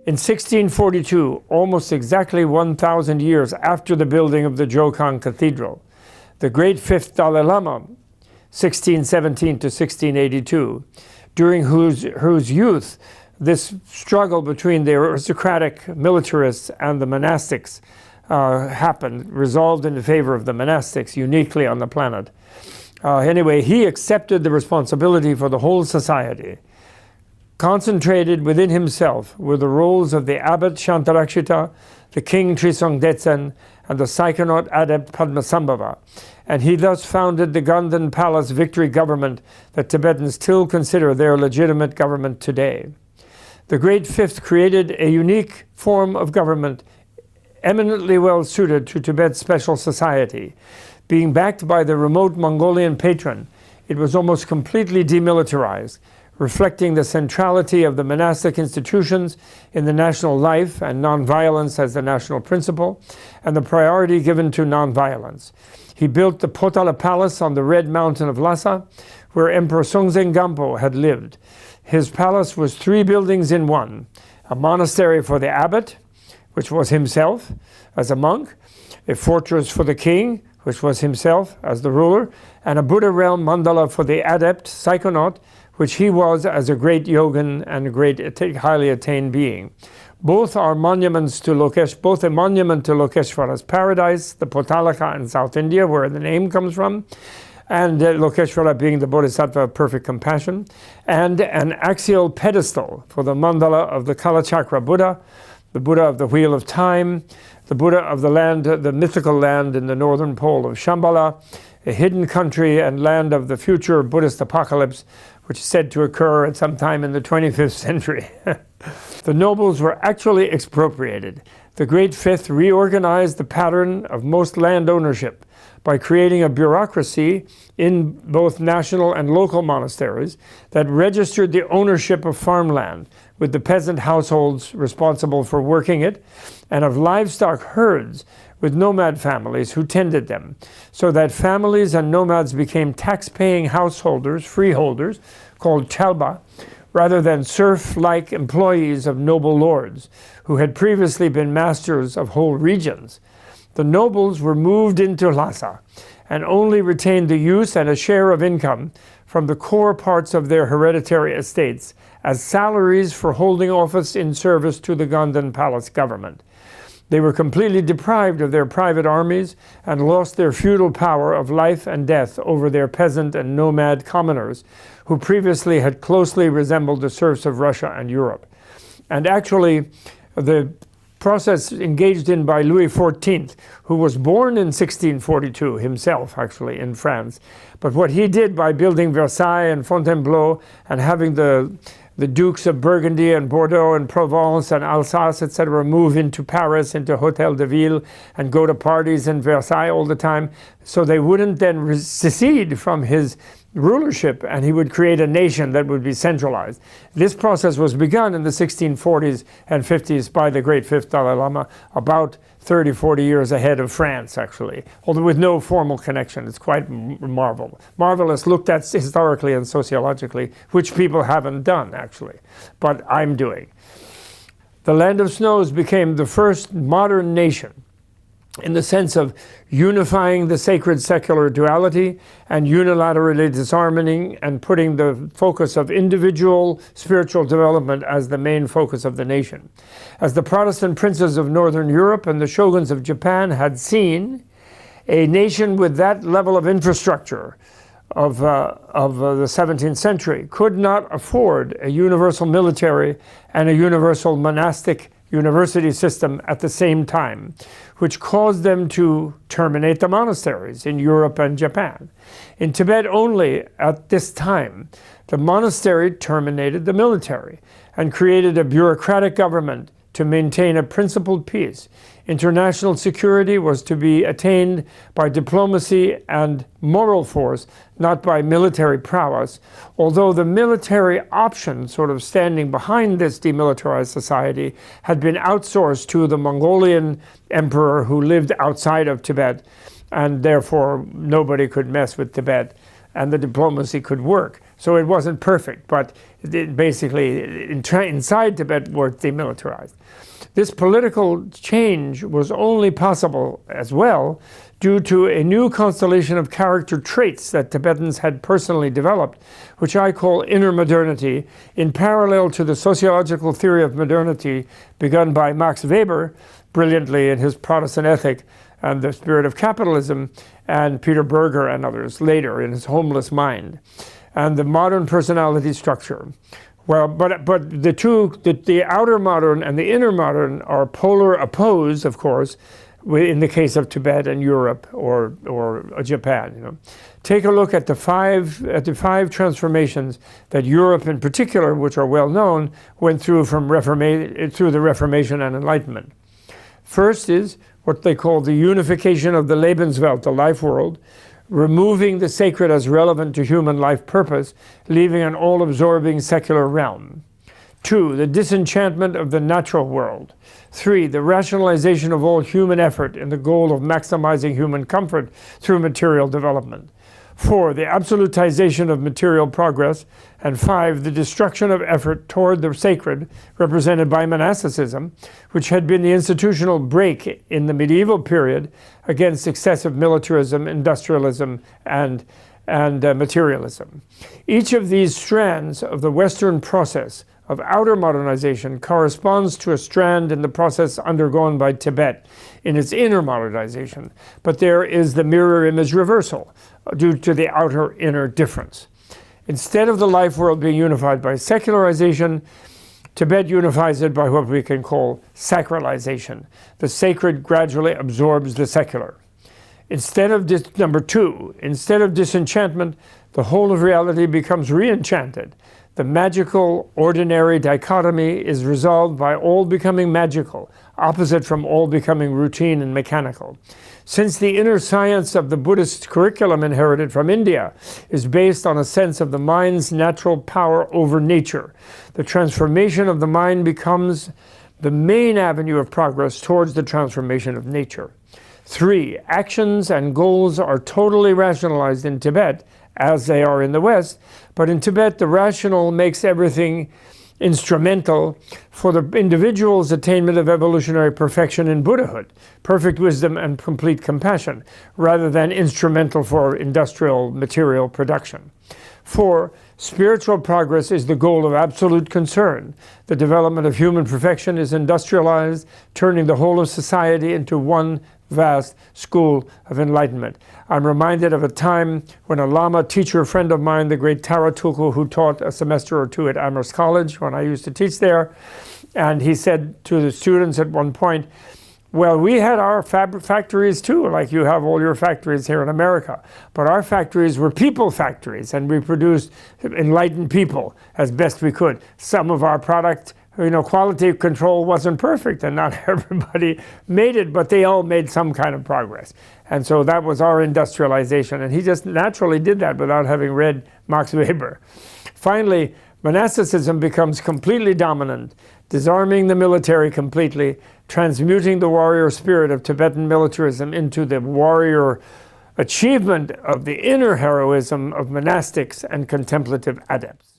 In 1642, almost exactly 1,000 years after the building of the Jokhang Cathedral, the great fifth Dalai Lama, 1617 to 1682, during whose youth this struggle between the aristocratic militarists and the monastics happened, resolved in favor of the monastics uniquely on the planet. Anyway, he accepted the responsibility for the whole society. Concentrated within himself were the roles of the abbot Shantarakshita, the king Trisong Detsen, and the Psychonaut adept Padmasambhava, and he thus founded the Ganden Palace victory government that Tibetans still consider their legitimate government today. The Great Fifth created a unique form of government eminently well suited to Tibet's special society. Being backed by the remote Mongolian patron, it was almost completely demilitarized, reflecting the centrality of the monastic institutions in the national life and nonviolence as the national principle, and the priority given to nonviolence. He built the Potala Palace on the Red Mountain of Lhasa, where Emperor Songtsen Gampo had lived. His palace was 3 buildings in one: a monastery for the abbot, which was himself as a monk, a fortress for the king, which was himself as the ruler, and a Buddha realm mandala for the adept, Psychonaut, which he was as a great yogin and a great highly attained being. Both are monuments to both a monument to Lokeshwara's paradise, the Potalaka in South India, where the name comes from, and Lokeshwara being the Bodhisattva of perfect compassion, and an axial pedestal for the mandala of the Kalachakra Buddha, the Buddha of the Wheel of Time, the Buddha of the land, the mythical land in the northern pole of Shambhala, a hidden country and land of the future Buddhist apocalypse, which is said to occur at some time in the 25th century. The nobles were actually expropriated. The Great Fifth reorganized the pattern of most land ownership by creating a bureaucracy in both national and local monasteries that registered the ownership of farmland, with the peasant households responsible for working it, and of livestock herds with nomad families who tended them, so that families and nomads became tax-paying householders, freeholders, called chalba, rather than serf-like employees of noble lords, who had previously been masters of whole regions. The nobles were moved into Lhasa and only retained the use and a share of income from the core parts of their hereditary estates as salaries for holding office in service to the Ganden Palace government. They were completely deprived of their private armies and lost their feudal power of life and death over their peasant and nomad commoners, who previously had closely resembled the serfs of Russia and Europe. And actually, the process engaged in by Louis XIV, who was born in 1642 himself, actually, in France. But what he did by building Versailles and Fontainebleau and having the Dukes of Burgundy and Bordeaux and Provence and Alsace, etc., move into Paris, into Hôtel de Ville, and go to parties in Versailles all the time, so they wouldn't then secede from his rulership, and he would create a nation that would be centralized. This process was begun in the 1640s and 50s by the Great Fifth Dalai Lama, about 30, 40 years ahead of France, actually, although with no formal connection. It's quite marvelous, looked at historically and sociologically, which people haven't done, actually, but I'm doing. The Land of Snows became the first modern nation in the sense of unifying the sacred secular duality and unilaterally disarming and putting the focus of individual spiritual development as the main focus of the nation. As the Protestant princes of Northern Europe and the shoguns of Japan had seen, a nation with that level of infrastructure of the 17th century could not afford a universal military and a universal monastic university system at the same time, which caused them to terminate the monasteries in Europe and Japan. In Tibet only at this time, the monastery terminated the military and created a bureaucratic government to maintain a principled peace. International security was to be attained by diplomacy and moral force, not by military prowess, although the military option sort of standing behind this demilitarized society had been outsourced to the Mongolian emperor who lived outside of Tibet, and therefore nobody could mess with Tibet and the diplomacy could work. So it wasn't perfect, but basically inside Tibet were demilitarized. This political change was only possible as well due to a new constellation of character traits that Tibetans had personally developed, which I call inner modernity, in parallel to the sociological theory of modernity begun by Max Weber, brilliantly in his Protestant Ethic and the Spirit of Capitalism, and Peter Berger and others later in his Homeless Mind, and the modern personality structure. Well, but the outer modern and the inner modern are polar opposed, of course, in the case of Tibet and Europe or Japan. Take a look at the five transformations that Europe in particular, which are well known, went through through the Reformation and Enlightenment. First is what they call the unification of the Lebenswelt, the life world, removing the sacred as relevant to human life purpose, leaving an all-absorbing secular realm. 2, the disenchantment of the natural world. 3, the rationalization of all human effort in the goal of maximizing human comfort through material development. 4, the absolutization of material progress. And 5, the destruction of effort toward the sacred, represented by monasticism, which had been the institutional break in the medieval period against excessive militarism, industrialism, and materialism. Each of these strands of the Western process of outer modernization corresponds to a strand in the process undergone by Tibet in its inner modernization, but there is the mirror image reversal due to the outer-inner difference. Instead of the life world being unified by secularization, Tibet unifies it by what we can call sacralization. The sacred gradually absorbs the secular. Number 2, instead of disenchantment, the whole of reality becomes re-enchanted. The magical, ordinary dichotomy is resolved by all becoming magical, opposite from all becoming routine and mechanical. Since the inner science of the Buddhist curriculum inherited from India is based on a sense of the mind's natural power over nature, the transformation of the mind becomes the main avenue of progress towards the transformation of nature. 3, actions and goals are totally rationalized in Tibet, as they are in the West, but in Tibet the rational makes everything instrumental for the individual's attainment of evolutionary perfection in Buddhahood, perfect wisdom and complete compassion, rather than instrumental for industrial material production. 4, spiritual progress is the goal of absolute concern. The development of human perfection is industrialized, turning the whole of society into one vast school of enlightenment. I'm reminded of a time when a Lama teacher friend of mine, the great Tara Tulku, who taught a semester or two at Amherst College when I used to teach there, and he said to the students at one point, well, we had our factories too, like you have all your factories here in America, but our factories were people factories, and we produced enlightened people as best we could. Some of our product, quality control wasn't perfect, and not everybody made it, but they all made some kind of progress. And so that was our industrialization, and he just naturally did that without having read Max Weber. Finally, monasticism becomes completely dominant, disarming the military completely, transmuting the warrior spirit of Tibetan militarism into the warrior achievement of the inner heroism of monastics and contemplative adepts.